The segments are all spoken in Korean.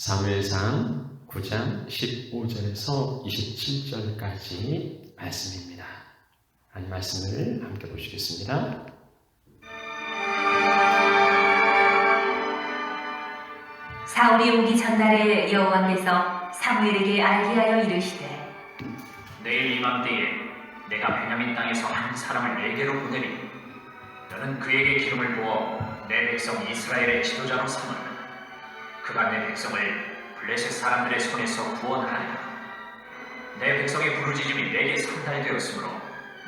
사무엘상 9장 15절에서 27절까지 말씀입니다. 한 말씀을 함께 보시겠습니다. 사울이 오기 전날에 여호와께서 사무엘에게 알게 하여 이르시되 내일 이맘때에 내가 베냐민 땅에서 한 사람을 내게로 보내리니 너는 그에게 기름을 부어 내 백성 이스라엘의 지도자로 삼으라. 그가 내 백성을 블레셋 사람들의 손에서 구원하리라. 내 백성의 부르짖음이 내게 상달되었으므로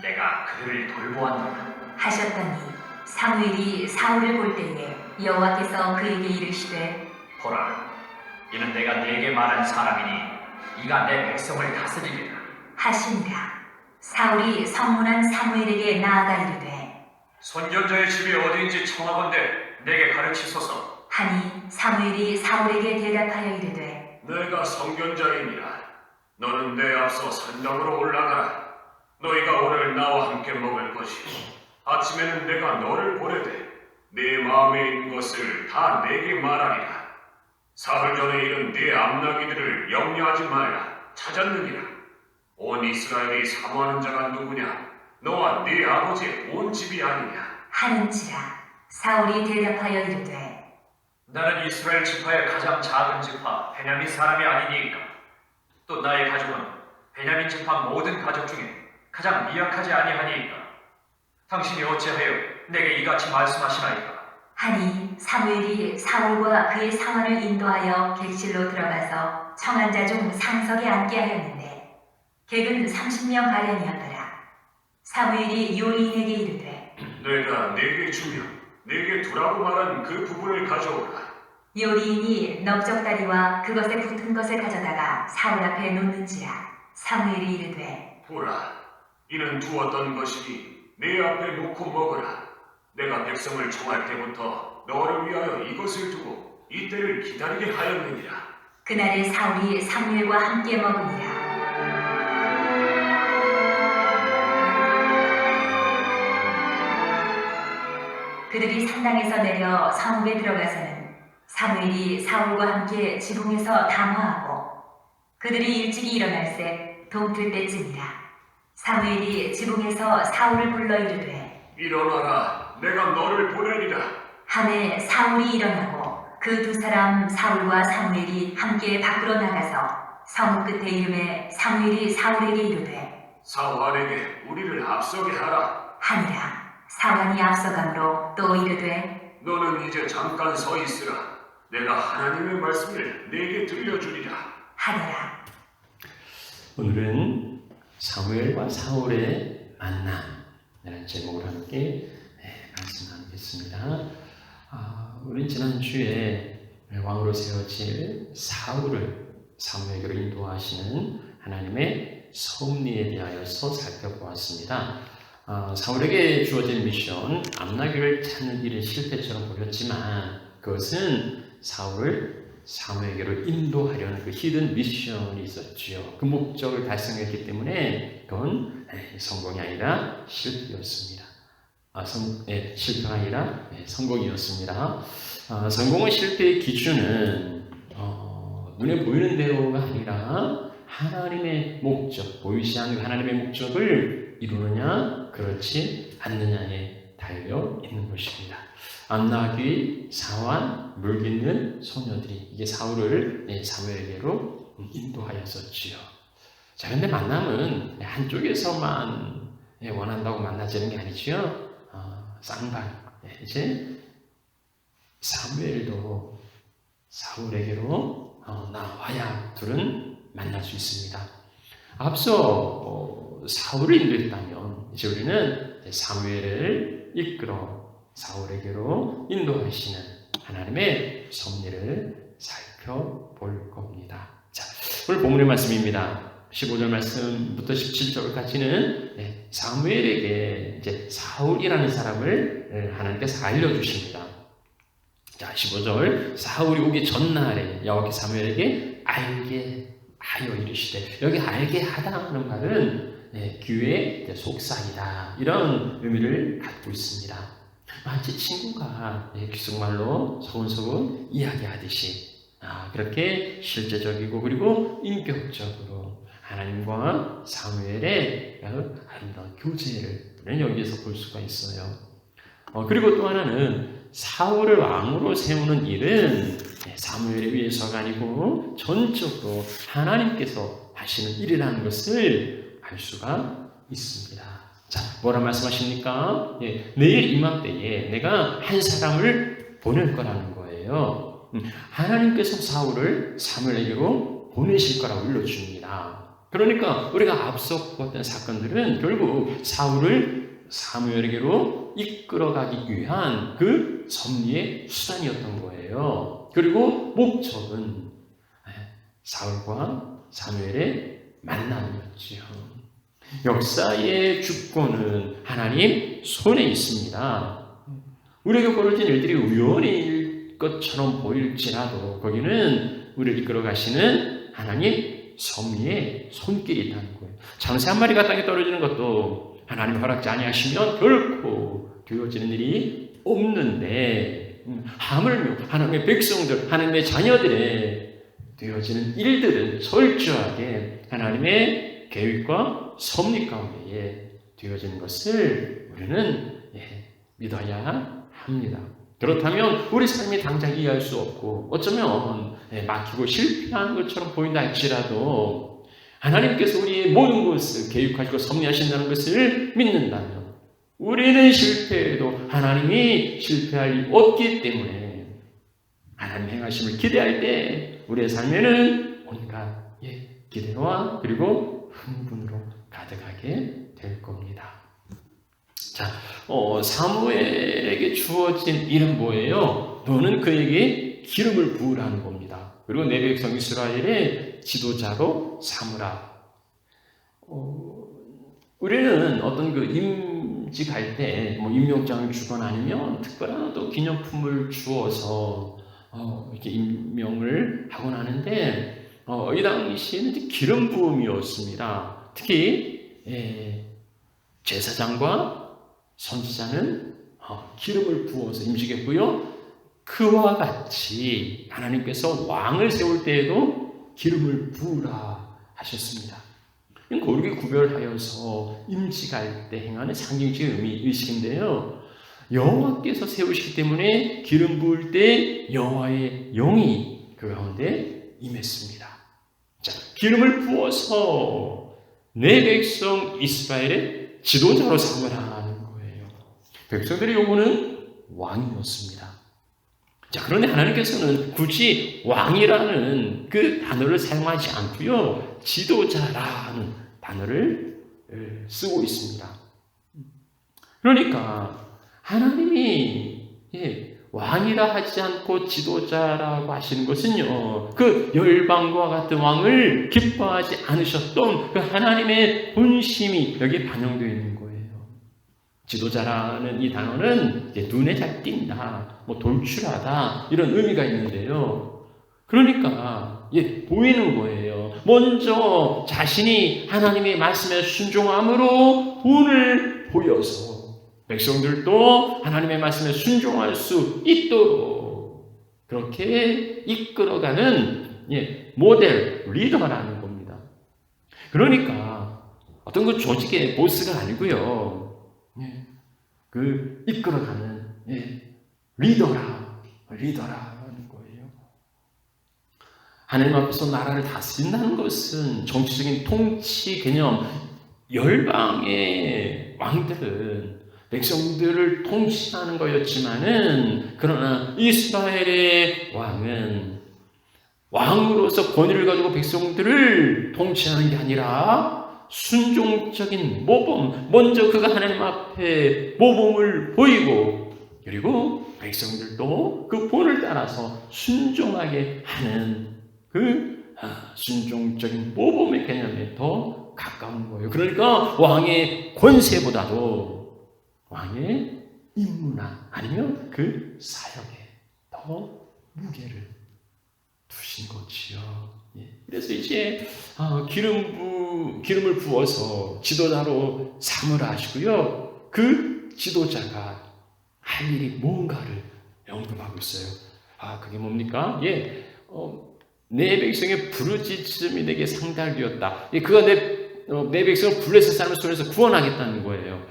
내가 그들을 돌보았노라 하셨더니 사무엘이 사울을 볼 때에 여호와께서 그에게 이르시되 보라, 이는 내가 네게 말한 사람이니 이가 내 백성을 다스리리라. 하시니라. 사울이 성문한 사무엘에게 나아가 이르되 선견자의 집이 어디인지 청하건대 내게 가르치소서. 하니 사무엘이 사울에게 대답하여 이르되 내가 성견자이니라. 너는 내 앞서 산당으로 올라가라. 너희가 오늘 나와 함께 먹을 것이고 아침에는 내가 너를 보내되 네 마음에 있는 것을 다 내게 말하리라. 사흘 전에 이른 네 암나기들을 염려하지 말라. 찾았느니라. 온 이스라엘이 사모하는 자가 누구냐? 너와 네 아버지의 온 집이 아니냐? 하는지라. 사울이 대답하여 이르되 나는 이스라엘 지파의 가장 작은 지파 베냐민 사람이 아니니까. 또 나의 가족은 베냐민 지파 모든 가족 중에 가장 미약하지 아니하니까. 당신이 어찌하여 내게 이같이 말씀하시나이까? 하니 사무엘이 사울과 그의 상원을 인도하여 객실로 들어가서 청한 자 중 상석에 앉게 하였는데 객은 30명 가량이었더라. 사무엘이 요리인에게 이르되 내가 네게 주며 네게 두라고 말한 그 부분을 가져오라. 요리인이 넓적다리와 그것에 붙은 것을 가져다가 사울 앞에 놓는지라. 사무엘이 이르되 보라, 이는 두었던 것이니 내 앞에 놓고 먹으라. 내가 백성을 청할 때부터 너를 위하여 이것을 두고 이때를 기다리게 하였느니라. 그날에 사울이 사무엘과 함께 먹으니라. 그들이 산당에서 내려 성읍에 들어가서는 사무엘이 사울과 함께 지붕에서 담화하고 그들이 일찍이 일어날새 동틀 때쯤이라. 사무엘이 지붕에서 사울을 불러 이르되 일어나라, 내가 너를 보내리라. 하매 사울이 일어나고 그 두 사람 사울과 사무엘이 함께 밖으로 나가서 성읍 끝에 이름에 사무엘이 사울에게 이르되 사환에게 우리를 앞서게 하라. 하니라. 사환이 앞서가므로 또 이르되 너는 이제 잠깐 서 있으라. 내가 하나님의 말씀을 네게 들려주리라. 하더라. 오늘은 사무엘과 사울의 만남이라는 제목으로 함께 말씀 나누겠습니다. 우리는 지난주에 왕으로 세워질 사울을 사무엘에게로 인도하시는 하나님의 섭리에 대하여서 살펴보았습니다. 사울에게 주어진 미션, 암나귀를 찾는 일은 실패처럼 보였지만 그것은 사울을 사무엘에게로 인도하려는 그 히든 미션이 있었지요. 그 목적을 달성했기 때문에 그건 성공이 아니라 실패였습니다. 실패가 아니라 성공이었습니다. 성공과 실패의 기준은 눈에 보이는 대로가 아니라 하나님의 목적, 보이지 않는 하나님의 목적을 이루느냐 그렇지 않느냐에 달려 있는 것입니다. 암나귀, 사환, 물깃는 소녀들이 이게 사울을 사무엘에게로 인도하였었지요. 자, 근데 만남은 한쪽에서만 원한다고 만나지는 게 아니지요. 쌍방, 이제 사무엘도 사울에게로 나와야 둘은 만날 수 있습니다. 앞서 사울을 인도했다면 이제 우리는 사무엘을 이끌어 사울에게로 인도하시는 하나님의 섭리를 살펴볼 겁니다. 자, 오늘 본문의 말씀입니다. 15절 말씀부터 17절까지는 사무엘에게 이제 사울이라는 사람을 하나님께서 알려주십니다. 자, 15절 사울이 오기 전날에 여호와께서 사무엘에게 알게 하여 이르시되, 여기 알게 하다는 말은 귀의 속삭이다 이런 의미를 갖고 있습니다. 마치 친구가 귓속말로 소근소근 이야기하듯이 그렇게 실제적이고 그리고 인격적으로 하나님과 사무엘의 아름다운 교제를 우리는 여기에서 볼 수가 있어요. 그리고 또 하나는 사울을 왕으로 세우는 일은 사무엘에 의해서가 아니고 전적으로 하나님께서 하시는 일이라는 것을 알 수가 있습니다. 자, 뭐라 말씀하십니까? 내일 이맘때에 내가 한 사람을 보낼 거라는 거예요. 하나님께서 사울을 사무엘에게로 보내실 거라고 일러줍니다. 그러니까 우리가 앞서 보았던 사건들은 결국 사울을 사무엘에게로 이끌어가기 위한 그 섭리의 수단이었던 거예요. 그리고 목적은 사울과 사무엘의 만남이었지요. 역사의 주권은 하나님 손에 있습니다. 우리에게 벌어진 일들이 우연일 것처럼 보일지라도 거기는 우리를 이끌어 가시는 하나님 섭리의 손길이 있다는 거예요. 장새 한 마리가 땅에 떨어지는 것도 하나님 허락지 아니하시면 결코 되어지는 일이 없는데, 하물며 하나님의 백성들, 하나님의 자녀들의 되어지는 일들은 철저하게 하나님의 계획과 섭리 가운데에 되어지는 것을 우리는 믿어야 합니다. 그렇다면 우리 삶이 당장 이해할 수 없고 어쩌면 막히고 실패한 것처럼 보인다 할지라도 하나님께서 우리의 모든 것을 계획하시고 섭리하신다는 것을 믿는다면 우리는 실패해도 하나님이 실패할 일 없기 때문에 하나님 행하심을 기대할 때 우리의 삶에는 온갖 기대와 그리고 흥분으로 가득하게 될 겁니다. 자, 사무엘에게 주어진 일은 뭐예요? 너는 그에게 기름을 부으라는 겁니다. 그리고 내 백성 이스라엘의 지도자로 삼으라. 우리는 어떤 그 임직할 때 임명장을 주거나 아니면 특별한 또 기념품을 주어서 이렇게 임명을 하곤 하는데 이 당시에는 기름 부음이었습니다. 특히 제사장과 선지자는 기름을 부어서 임직했고요. 그와 같이 하나님께서 왕을 세울 때에도 기름을 부으라 하셨습니다. 고르게 구별하여서 임직할 때 행하는 상징적인 의식인데요. 여호와께서 세우시기 때문에 기름 부을 때 여호와의 영이 그 가운데 임했습니다. 자, 기름을 부어서 내 백성 이스라엘의 지도자로 삼으라. 백성들의 요구는 왕이었습니다. 자, 그런데 하나님께서는 굳이 왕이라는 그 단어를 사용하지 않고요, 지도자라는 단어를 쓰고 있습니다. 그러니까 하나님이 왕이라 하지 않고 지도자라고 하시는 것은요, 그 열방과 같은 왕을 기뻐하지 않으셨던 그 하나님의 본심이 여기에 반영되어 있는 거예요. 지도자라는 이 단어는 눈에 잘 띈다, 돌출하다 이런 의미가 있는데요. 그러니까 보이는 거예요. 먼저 자신이 하나님의 말씀에 순종함으로 본을 보여서 백성들도 하나님의 말씀에 순종할 수 있도록 그렇게 이끌어가는 모델 리더라는 겁니다. 그러니까 어떤 그 조직의 보스가 아니고요. 그 이끌어가는 리더라는 거예요. 하나님 앞에서 나라를 다스린다는 것은 정치적인 통치 개념, 열방의 왕들은 백성들을 통치하는 거였지만은 그러나 이스라엘의 왕은 왕으로서 권위를 가지고 백성들을 통치하는 게 아니라 순종적인 모범, 먼저 그가 하나님 앞에 모범을 보이고 그리고 백성들도 그 본을 따라서 순종하게 하는 그 순종적인 모범의 개념에 더 가까운 거예요. 그러니까 왕의 권세보다도 왕의 임무나 아니면 그 사역에 더 무게를 두신 거지요. 그래서 이제 기름을 부어서 지도자로 삼으라 하시고요. 그 지도자가 할 일이 뭔가를 언급하고 있어요. 그게 뭡니까? 내 백성의 부르짖음이 내게 상달되었다. 그가 내 백성을 블레셋 사람의 손에서 구원하겠다는 거예요.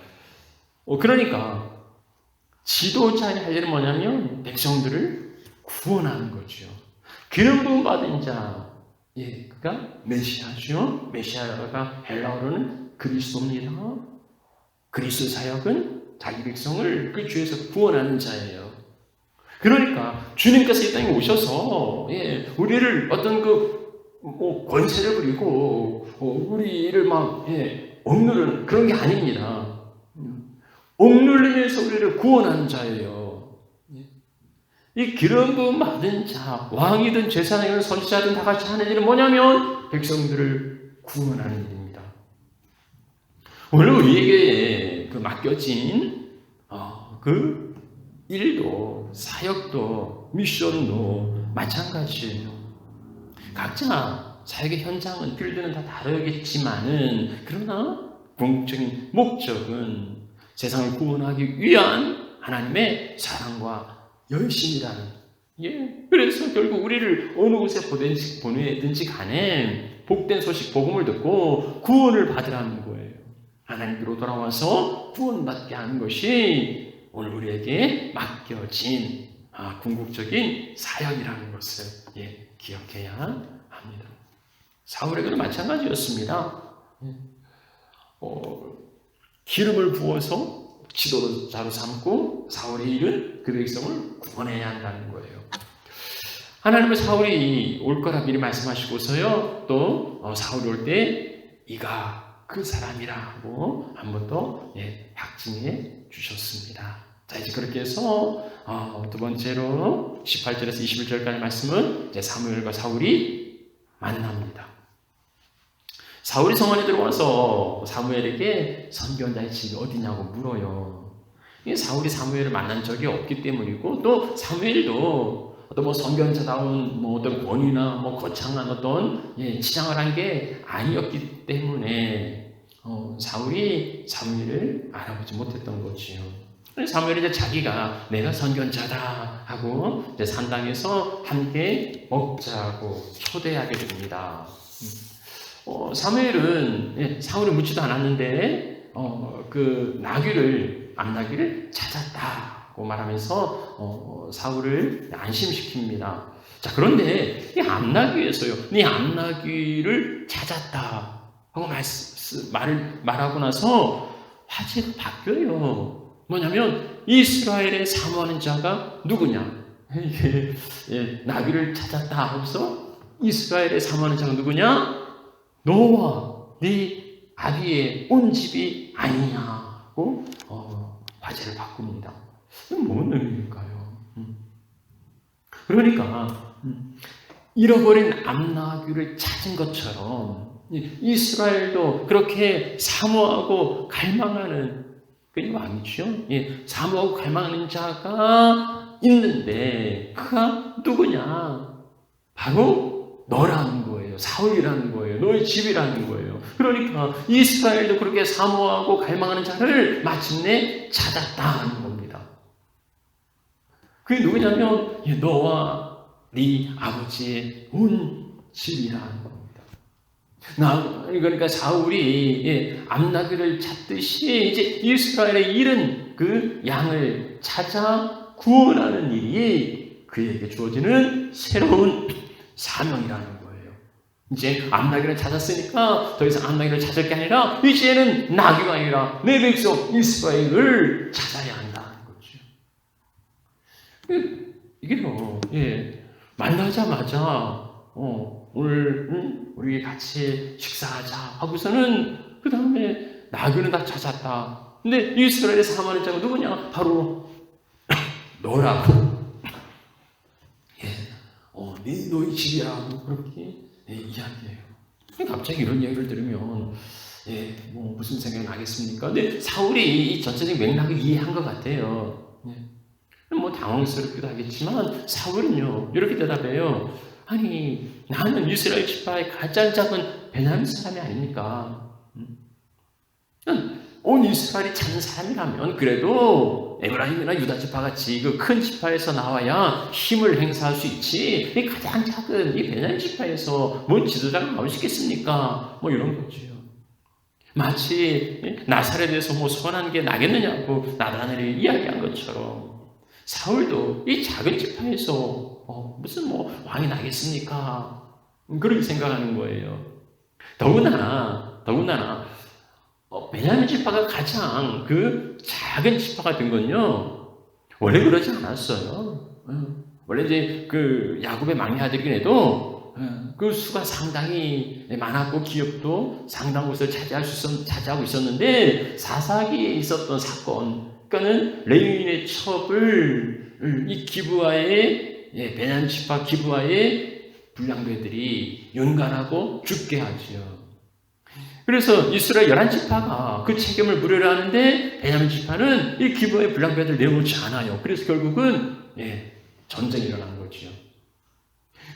그러니까 지도자의 할 일은 뭐냐면 백성들을 구원하는 거죠. 기름 부음 받은 자, 그가 메시아죠. 메시아가 헬라어로는 그리스도입니다. 그리스도 사역은 자기 백성을 그 죄에서 구원하는 자예요. 그러니까 주님께서 이 땅에 오셔서 우리를 어떤 권세를 부리고 우리를 막 억누르는 그런 게 아닙니다. 억눌림에서 우리를 구원하는 자예요. 이 기름 부음 받은 자, 왕이든 제사장이든 선지자든 다 같이 하는 일은 뭐냐면 백성들을 구원하는 일입니다. 오늘 우리에게 맡겨진 그 일도 사역도 미션도 마찬가지예요. 각자 사역의 현장은 필드는 다 다르겠지만은 그러나 궁극적인 목적은 세상을 구원하기 위한 하나님의 사랑과 열심이라는. 그래서 결국 우리를 어느 곳에 보내든지 간에 복된 소식 복음을 듣고 구원을 받으라는 거예요. 하나님께로 돌아와서 구원받게 하는 것이 오늘 우리에게 맡겨진 궁극적인 사역이라는 것을 기억해야 합니다. 사울에게는 마찬가지였습니다. 기름을 부어서 지도자로 삼고 사울의 일은 그 백성을 구원해야 한다는 거예요. 하나님은 사울이 올 거라 미리 말씀하시고서요, 또 사울이 올 때 이가 그 사람이라 하고 한 번 더 확증해 주셨습니다. 자, 이제 그렇게 해서 두 번째로 18절에서 21절까지 말씀은 이제 사무엘과 사울이 만납니다. 사울이 성원에 들어와서 사무엘에게 선견자의 집이 어디냐고 물어요. 사울이 사무엘을 만난 적이 없기 때문이고, 또 사무엘도 어떤 선견자다운 어떤 권위나 거창한 어떤 치장을 한 게 아니었기 때문에 사울이 사무엘을 알아보지 못했던 거지요. 사무엘이 이제 자기가 내가 선견자다 하고 이제 산당에서 함께 먹자고 초대하게 됩니다. 사무엘은 사울이 묻지도 않았는데 그 암나귀를 찾았다고 말하면서 사울을 안심시킵니다. 자, 그런데 이 암나귀에서요, 네 암나귀를 찾았다 하고 말하고 나서 화제가 바뀌어요. 뭐냐면 이스라엘의 사모하는 자가 누구냐? 나귀를 찾았다 하고서 이스라엘의 사모하는 자가 누구냐? 너와 네 아비의 온 집이 아니냐고 화제를 바꿉니다. 이건 뭔 의미일까요? 그러니까 잃어버린 암나귀를 찾은 것처럼 이스라엘도 그렇게 사모하고 갈망하는 그 왕이죠. 사모하고 갈망하는 자가 있는데 그가 누구냐? 바로 너라는 거예요. 사울이라는 거예요. 너의 집이라는 거예요. 그러니까 이스라엘도 그렇게 사모하고 갈망하는 자를 마침내 찾았다는 겁니다. 그게 누구냐면 너와 네 아버지의 온 집이라는 겁니다. 그러니까 사울이 암나귀를 찾듯이 이제 이스라엘의 잃은 그 양을 찾아 구원하는 일이 그에게 주어지는 새로운 사명이라는 거예요. 이제 암나귀를 찾았으니까 더 이상 암나귀를 찾을 게 아니라 이제는 나귀가 아니라 내 백성 이스라엘을 찾아야 한다는 거죠. 이게요, 만나자마자 오늘 우리 같이 식사하자 하고서는 그 다음에 나귀는 다 찾았다. 근데 이스라엘의 사모하는 자가 누구냐? 바로 너라고. 너희 집이라고 그렇게 이야기해요. 갑자기 이런 얘기를 들으면 무슨 생각이 나겠습니까? 근데 사울이 이 전체적인 맥락을 이해한 것 같아요. 당황스럽기도 하겠지만 사울은요 이렇게 대답해요. 아니, 나는 이스라엘 지파의 가장 작은 베냐민 사람이 아닙니까? 온 이스라엘이 참 사람이라면 그래도 에브라임이나 유다 지파 같이 그 큰 지파에서 나와야 힘을 행사할 수 있지. 이 가장 작은 이 베냐민 지파에서 뭔 지도자가 나올 수 있겠습니까? 뭐 이런 거죠. 마치 나사렛에서 뭐 선한 게 나겠느냐고 나다나엘이 이야기한 것처럼 사울도 이 작은 지파에서 무슨 뭐 왕이 나겠습니까? 그렇게 생각하는 거예요. 더구나 베냐민 지파가 가장 그 작은 지파가 된 건요, 원래 그러지 않았어요. 원래 이제 그 야곱의 막내 아들이긴 해도 그 수가 상당히 많았고 기업도 상당한 곳을 차지하고 있었는데 사사기에 있었던 사건, 그러니까는 레위인의 첩을 이 기브아의 베냐민 지파 기브아의 불량배들이 연간하고 죽게 하지요. 그래서 이스라엘 11지파가 그 책임을 물으려 하는데 베냐민 지파는 이 기브아의 불량배들 내놓지 않아요. 그래서 결국은 전쟁이 일어난 거지요.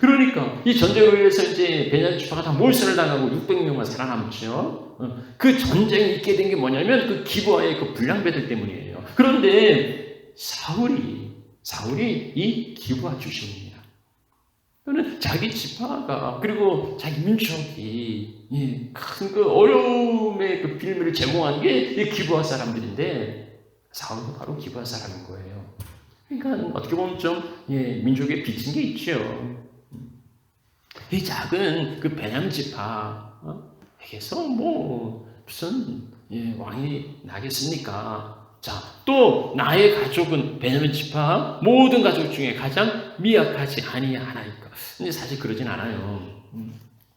그러니까 이 전쟁을 위해서 이제 베냐민 지파가 다 몰살을 당하고 600명만 살아남죠. 그 전쟁이 있게 된 게 뭐냐면 그 기브아의 그 불량배들 때문이에요. 그런데 사울이 이 기브아 출신입니다. 그는 자기 지파가 그리고 자기 민족이 큰 그 어려움의 그 빌미를 제공한 게 이 기브아 사람들인데 사울도 바로 기브아 사람인 거예요. 그러니까 어떻게 보면 좀 민족에 비친 게 있죠. 이 작은 그 베냐민 지파에게서 뭐 무슨 왕이 나겠습니까? 자, 또 나의 가족은 베냐민 지파 모든 가족 중에 가장 미약하지 아니하나이까. 근데 사실 그러진 않아요.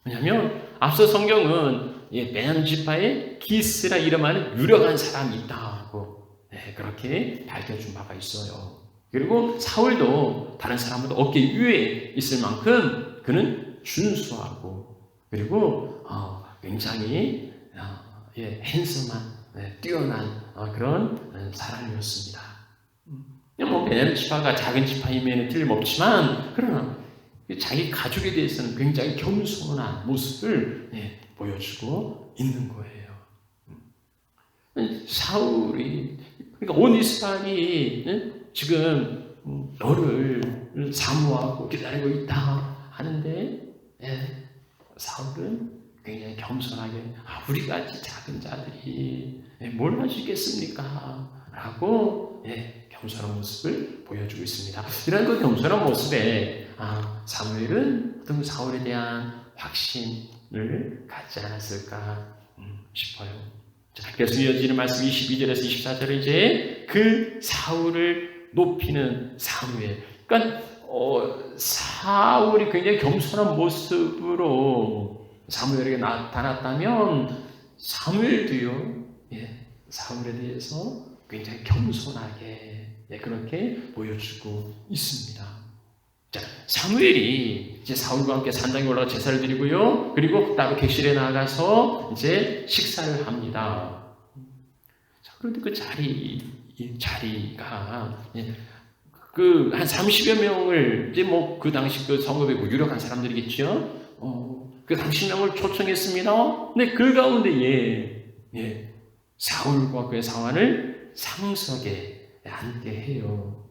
왜냐하면 앞서 성경은 베냐민 지파에 기스라 이름하는 유력한 사람이 있다고 그렇게 밝혀준 바가 있어요. 그리고 사울도 다른 사람보다 어깨 위에 있을 만큼 그는 준수하고 그리고 굉장히 핸섬한 뛰어난 그런 사람이었습니다. 뭐 베냐민 지파가 작은 지파임에는 틀림없지만 그러나 자기 가족에 대해서는 굉장히 겸손한 모습을 보여주고 있는 거예요. 사울이 그러니까 온 이스라엘이 지금 너를 사모하고 기다리고 있다 하는데 사울은 굉장히 겸손하게 우리같이 작은 자들이 뭘 할 수 있겠습니까? 라고 겸손한 모습을 보여주고 있습니다. 이런 그 겸손한 모습에 사무엘은 어떤 사울에 대한 확신을 갖지 않았을까 싶어요. 자, 그래서 이어지는 말씀 22절에서 24절에 이제 그 사울을 높이는 사무엘. 그러니까 사울이 굉장히 겸손한 모습으로 사무엘에게 나타났다면 사무엘도요, 사울에 대해서 굉장히 겸손하게 그렇게 보여주고 있습니다. 자, 사무엘이 이제 사울과 함께 산당에 올라가 제사를 드리고요, 그리고 따로 객실에 나가서 이제 식사를 합니다. 자, 그런데 그 자리가 그 한 30여 명을 이제 뭐 그 당시 그 성읍에 유력한 사람들이겠죠. 그 30명을 초청했습니다. 근데 그 가운데 사울과 그의 사환을 상석에 앉게 해요.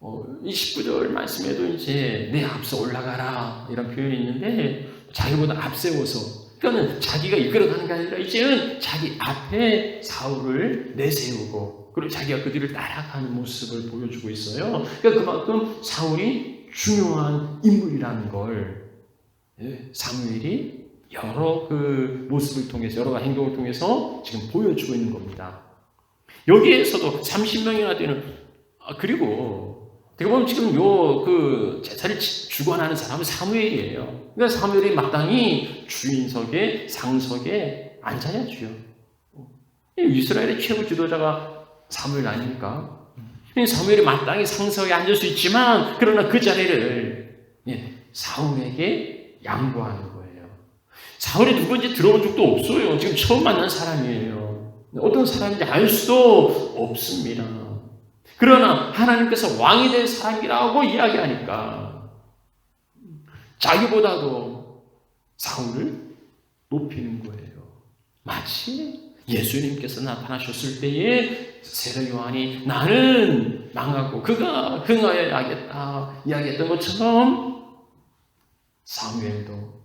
29절 말씀에도 이제 내 앞서 올라가라 이런 표현이 있는데 자기보다 앞세워서 그러니까 자기가 이끌어가는 게 아니라 이제는 자기 앞에 사울을 내세우고 그리고 자기가 그 뒤를 따라가는 모습을 보여주고 있어요. 그러니까 그만큼 사울이 중요한 인물이라는 걸 사무엘이 여러 그 모습을 통해서 여러 행동을 통해서 지금 보여주고 있는 겁니다. 여기에서도 30명이나 되는 그리고 어떻게 보면 지금 그 제사를 주관하는 사람은 사무엘이에요. 그러니까 사무엘이 마땅히 주인석에 상석에 앉아야죠. 이스라엘의 최고 지도자가 사무엘 아닙니까? 사무엘이 마땅히 상석에 앉을 수 있지만 그러나 그 자리를 사울에게 양보하는 거예요. 사울이 누군지 들어본 적도 없어요. 지금 처음 만난 사람이에요. 어떤 사람인지 알 수도 없습니다. 그러나 하나님께서 왕이 될 사람이라고 이야기하니까 자기보다도 사울을 높이는 거예요. 마치 예수님께서 나타나셨을 때에 세례 요한이 나는 망하고 그가 흥하여야겠다 이야기했던 것처럼 사무엘도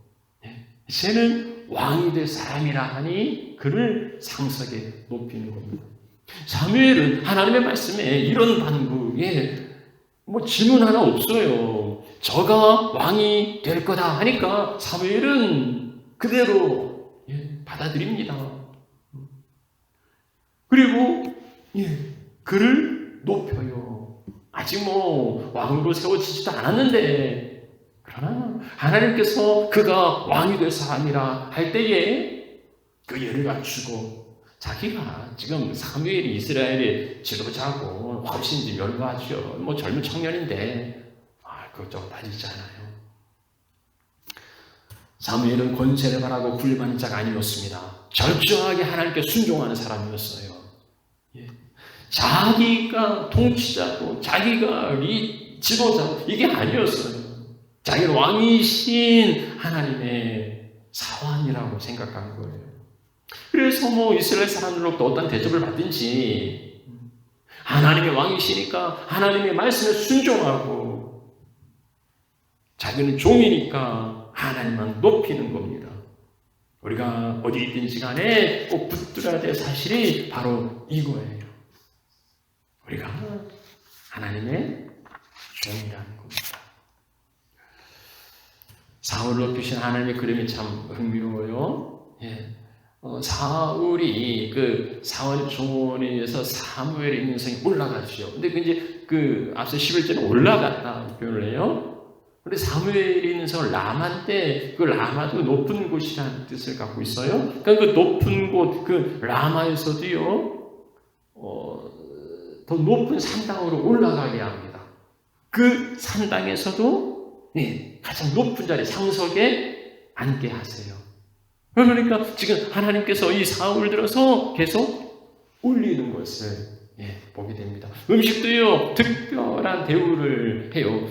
이제는 왕이 될 사람이라 하니 그를 상석에 높이는 겁니다. 사무엘은 하나님의 말씀에 이런 반부에 질문 하나 없어요. 저가 왕이 될 거다 하니까 사무엘은 그대로 받아들입니다. 그리고 그를 높여요. 아직 왕으로 세워지지도 않았는데, 그러나 하나님께서 그가 왕이 될 사람이라 할 때에 그 예를 갖추고 자기가 지금 사무엘이 이스라엘의 지도자고 훨씬 이제 멸가하죠. 젊은 청년인데 그것저것 따지지 않아요. 사무엘은 권세를 바라고 군림하는 자가 아니었습니다. 절저하게 하나님께 순종하는 사람이었어요. 자기가 통치자고 자기가 지도자고 이게 아니었어요. 자기는 왕이신 하나님의 사환이라고 생각한 거예요. 그래서 이스라엘 사람들로부터 어떤 대접을 받든지 하나님의 왕이시니까 하나님의 말씀에 순종하고 자기는 종이니까 하나님만 높이는 겁니다. 우리가 어디 있든지 간에 꼭 붙들어야 될 사실이 바로 이거예요. 우리가 하나님의 종이라는 겁니다. 사울을 높이신 하나님의 그림이 참 흥미로워요. 사울이 그 사울 종원에 의해서 사무엘의 인성이 올라가죠. 근데 이제 앞서 11절에 올라갔다 표현을 해요. 근데 사무엘이 있는 성 라마인데 그 라마도 높은 곳이라는 뜻을 갖고 있어요. 그러니까 그 높은 곳, 그 라마에서도요, 더 높은 산당으로 올라가게 합니다. 그 산당에서도 가장 높은 자리, 상석에 앉게 하세요. 그러니까 지금 하나님께서 이 사울을 들어서 계속 올리는 것을 보게 됩니다. 음식도요, 특별한 대우를 해요.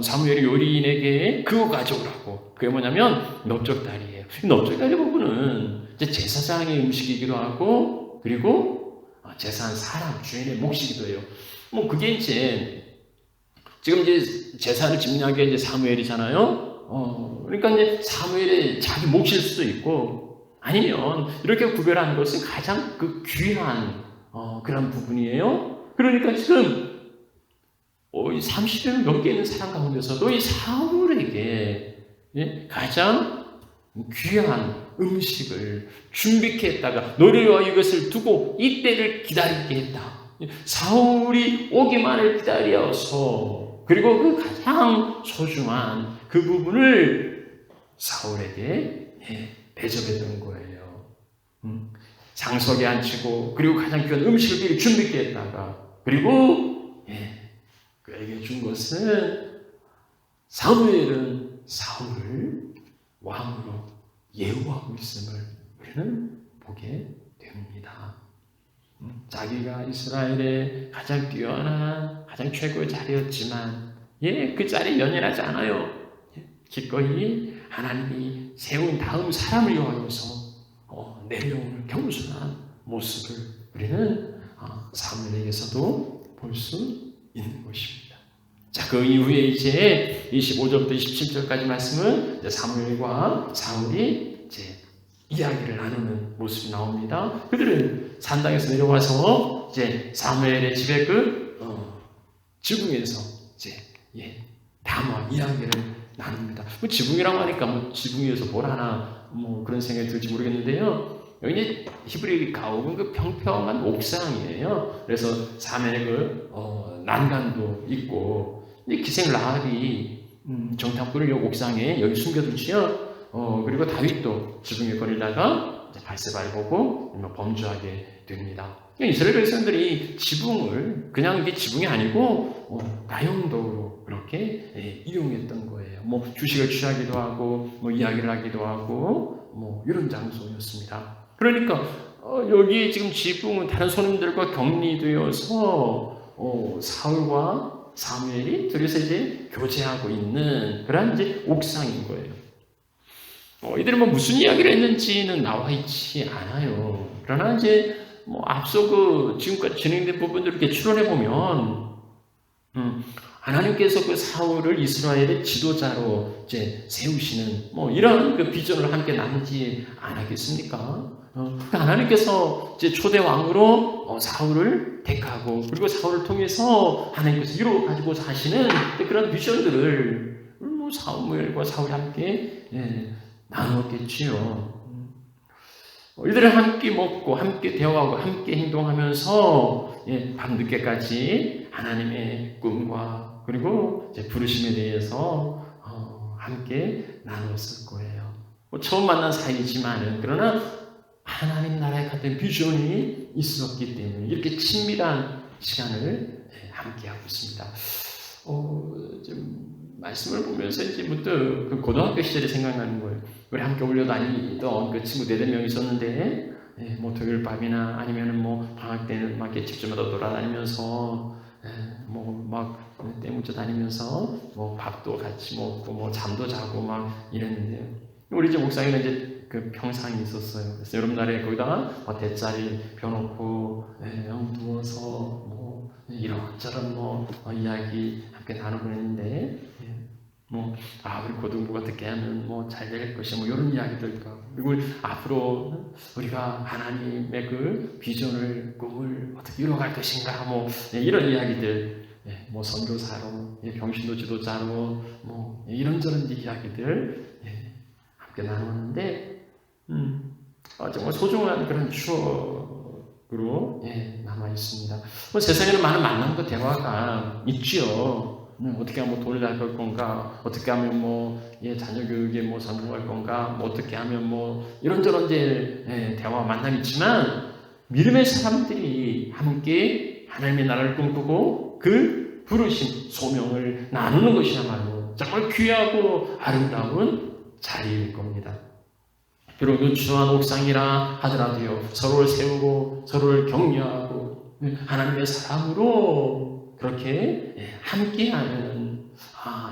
사무엘이 요리인에게 그거 가져오라고. 그게 뭐냐면 넓적다리예요. 넓적다리 부분은 이제 제사장의 음식이기도 하고, 그리고 제사한 사람, 주인의 몫이기도 해요. 그게 이제 지금 이제 제사를 집례한 게 이제 사무엘이잖아요. 그러니까 이제 사무엘의 자기 몫일 수도 있고, 아니면 이렇게 구별하는 것은 가장 귀한 그런 부분이에요. 그러니까 지금 30여 넘게 있는 사람 가운데서도 이 사울에게 가장 귀한 음식을 준비케 했다가 너희와 이것을 두고 이때를 기다리게 했다. 사울이 오기만을 기다려서 그리고 그 가장 소중한 그 부분을 사울에게 대접했던 거예요. 상석에 앉히고 그리고 가장 귀한 음식을 미리 준비케 했다가 그리고 그에게 준 것은 사무엘은 사울을 왕으로 예우하고 있음을 우리는 보게 됩니다. 자기가 이스라엘의 가장 뛰어난 가장 최고의 자리였지만 그 자리에 연연하지 않아요. 기꺼이 하나님이 세운 다음 사람을 위하여서 내려오는 겸손한 모습을 우리는 사무엘에게서도 볼 수 있는 것입니다. 자, 그 이후에 이제 25절부터 27절까지 말씀은 사무엘과 사울이 이제 이야기를 나누는 모습이 나옵니다. 그들은 산당에서 내려와서 이제 사무엘의 집에 지붕에서 이제 담화 이야기를 나눕니다. 지붕이라고 하니까 지붕 위에서 뭘 하나 그런 생각이 들지 모르겠는데요. 여기 이제 히브리 가옥은 평평한 옥상이에요. 그래서 사면에 난간도 있고, 기생 라합이 정탐꾼을 이 옥상에 여기 숨겨두지요. 그리고 다윗도 지붕에 거리다가 발세바를 보고 범죄하게 됩니다. 이스라엘 백성들이 지붕을 그냥 이게 지붕이 아니고 다용도로 그렇게 이용했던 거예요. 주식을 취하기도 하고 이야기를 하기도 하고 이런 장소였습니다. 그러니까 여기 지금 지붕은 다른 손님들과 격리되어서 사울과 사무엘이 둘이서 이제 교제하고 있는 그런 이제 옥상인 거예요. 이들이 뭐 무슨 이야기를 했는지는 나와 있지 않아요. 그러나 이제 앞서 지금까지 진행된 부분들 이렇게 추론해 보면, 하나님께서 그 사울을 이스라엘의 지도자로 이제 세우시는 이런 그 비전을 함께 나누지 않았겠습니까? 하나님께서 이제 초대 왕으로 사울을 택하고, 그리고 사울을 통해서 하나님께서 이루어 가지고 하시는 그런 비전들을 사무엘과 사울이 함께 나누었겠지요. 이들을 함께 먹고 함께 대화하고 함께 행동하면서 밤늦게까지 하나님의 꿈과 그리고 이제 부르심에 대해서 함께 나누었을 거예요. 처음 만난 사이지만은 그러나 하나님 나라에 같은 비전이 있었기 때문에 이렇게 친밀한 시간을 함께 하고 있습니다. 좀 말씀을 보면서 이제 문득 그 고등학교 시절이 생각나는 거예요. 우리 함께 올려 다니던 그 친구 4-4명 있었는데, 토요일 밤이나 아니면은 방학 때는 막 이렇게 집집마다 돌아다니면서, 막 떼묻혀 다니면서, 밥도 같이 먹고, 잠도 자고 막 이랬는데요. 우리 집 옥상에는 이제 그 평상이 있었어요. 그래서 여름날에 거기다가 대자리 펴놓고, 누워서, 이런저런 이야기 함께 나누고 있는데, 우리 고등부가 어떻게 하면 잘 될 것이야, 이런 이야기들과, 그리고 앞으로 우리가 하나님의 그 비전을, 꿈을 어떻게 이루어갈 것인가, 이런 이야기들, 선교사로, 병신도 지도자로, 이런저런 이야기들, 함께 나누는데, 정말 소중한 그런 추억으로, 남아 있습니다. 세상에는 많은 만남과 대화가 있지요. 어떻게 하면 돈을 잘 벌 건가? 어떻게 하면 자녀 교육에 성공할 건가? 어떻게 하면 이런저런 이제 대화 만남이 있지만, 믿음의 사람들이 함께 하나님의 나라를 꿈꾸고 그 부르심, 소명을 나누는 것이야말로 정말 귀하고 아름다운 자리일 겁니다. 비록 누추한 옥상이라 하더라도요, 서로를 세우고 서로를 격려하고 하나님의 사랑으로 그렇게 함께하는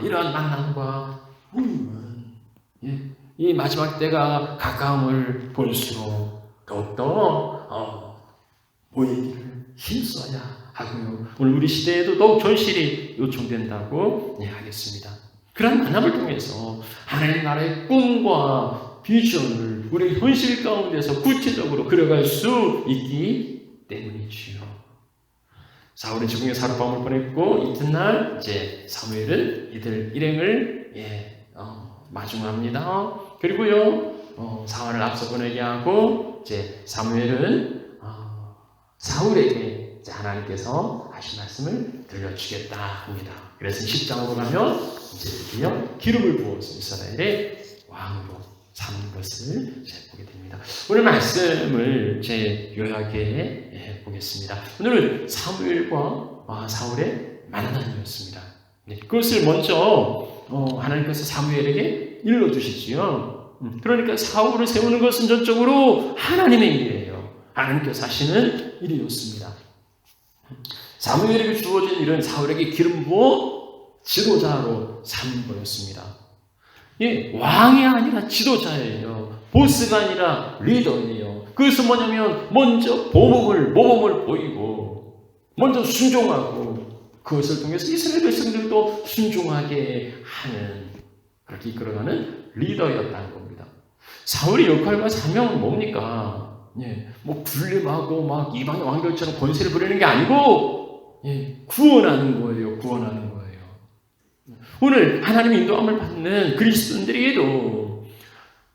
이러한 만남과 이 마지막 때가 가까움을 볼수록 더욱더 모이기를 힘써야 하고요. 오늘 우리 시대에도 더욱 절실히 요청된다고 하겠습니다. 그런 만남을 통해서 하나님 나라의 꿈과 비전을 우리 현실 가운데서 구체적으로 그려갈 수 있기 때문이지요. 사울은 지붕에 사룻밤을 보냈고 이튿날 이제 사무엘은 이들 일행을 마중합니다. 그리고요 사울을 앞서 보내게 하고 이제 사무엘은 사울에게 이제 하나님께서 하신 말씀을 들려주겠다 합니다. 그래서 10장으로 가면 이제 드디어 기름을 부어서 이스라엘의 왕으로 삼는 것을 이제 보게 됩니다. 오늘 말씀을 제 요약해 보겠습니다. 오늘은 사무엘과 사울의 만남이었습니다. 그것을 먼저 하나님께서 사무엘에게 일러주시지요. 그러니까 사울을 세우는 것은 전적으로 하나님의 일이에요. 하나님께서 하시는 일이었습니다. 사무엘에게 주어진 일은 사울에게 기름 부어 지도자로 삼는 거였습니다. 왕이 아니라 지도자예요. 보스가 아니라 리더예요. 그것은 뭐냐면 먼저 모범을 보이고 먼저 순종하고 그것을 통해서 이스라엘 백성들도 순종하게 하는, 그렇게 이끌어가는 리더였다는 겁니다. 사울의 역할과 사명은 뭡니까? 군림하고 막 이방의 왕들처럼 권세를 부리는 게 아니고 구원하는 거예요. 구원하는 거예요. 오늘 하나님의 인도함을 받는 그리스도인들에게도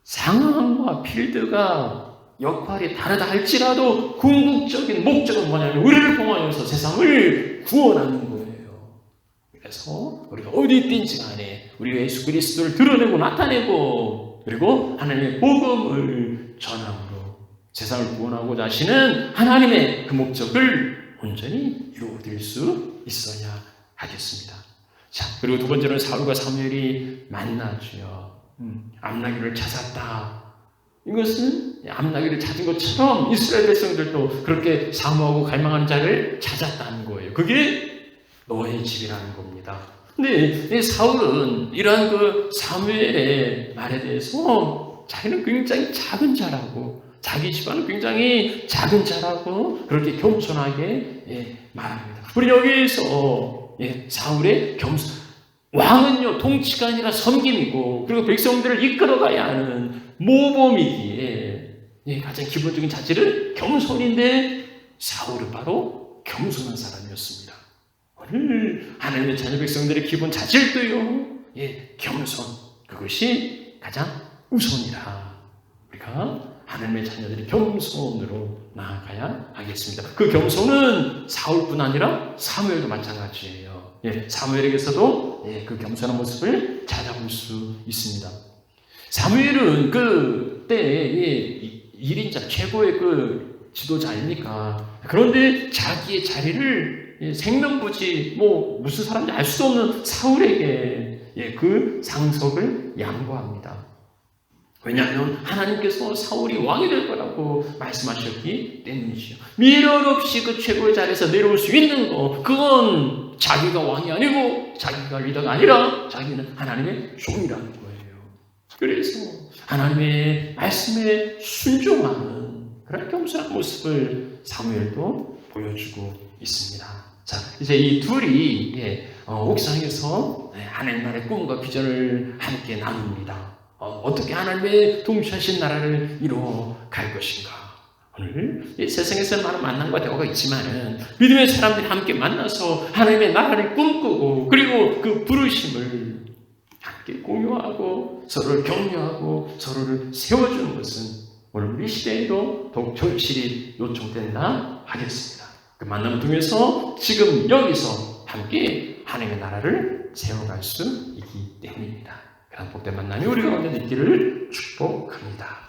상황과 필드가 역할이 다르다 할지라도 궁극적인 목적은 뭐냐면 우리를 통하여서 세상을 구원하는 거예요. 그래서 우리가 어디 있든지 간에 우리가 예수 그리스도를 드러내고 나타내고 그리고 하나님의 복음을 전함으로 세상을 구원하고자 하시는 하나님의 그 목적을 온전히 이루어드릴 수 있어야 하겠습니다. 자, 그리고 두 번째로는 사울과 사무엘이 만나죠. 암나귀를 찾았다. 이것은 암나귀를 찾은 것처럼 이스라엘 백성들도 그렇게 사모하고 갈망하는 자를 찾았다는 거예요. 그게 너의 집이라는 겁니다. 근데 사울은 이러한 그 사무엘의 말에 대해서 자기는 굉장히 작은 자라고, 자기 집안은 굉장히 작은 자라고 그렇게 겸손하게 말합니다. 우리 여기에서 사울의 겸손, 왕은요 통치가 아니라 섬김이고, 그리고 백성들을 이끌어가야 하는 모범이기에 가장 기본적인 자질은 겸손인데, 사울은 바로 겸손한 사람이었습니다. 오늘 하나님의 자녀 백성들의 기본 자질도요, 겸손, 그것이 가장 우선이라 우리가 하나님의 자녀들이 겸손으로 나아가야 하겠습니다. 그 겸손은 사울뿐 아니라 사무엘도 마찬가지예요. 사무엘에게서도 그 겸손한 모습을 찾아볼 수 있습니다. 사무엘은 그때 1인자 최고의 그 지도자 아닙니까? 그런데 자기의 자리를 생명부지 무슨 사람인지 알 수도 없는 사울에게 그 상석을 양보합니다. 왜냐하면 하나님께서 사울이 왕이 될 거라고 말씀하셨기 때문이죠. 미련 없이 그 최고의 자리에서 내려올 수 있는 거, 그건 자기가 왕이 아니고 자기가 리더가 아니라 자기는 하나님의 종이라는 거예요. 그래서 하나님의 말씀에 순종하는 그런 겸손한 모습을 사무엘도 보여주고 있습니다. 자, 이제 이 둘이 옥상에서 하나님 나라의 꿈과 비전을 함께 나눕니다. 어떻게 하나님의 통치하신 나라를 이루어갈 것인가. 오늘 이 세상에서 많은 만남과 대화가 있지만은 믿음의 사람들이 함께 만나서 하나님의 나라를 꿈꾸고, 그리고 그 부르심을 함께 공유하고 서로를 격려하고 서로를 세워주는 것은 오늘 우리 시대에도 더욱 절실히 요청된다 하겠습니다. 그 만남을 통해서 지금 여기서 함께 하나님의 나라를 세워갈 수 있기 때문입니다. 그런 복된 만남이 우리 가운데 있기를 축복합니다.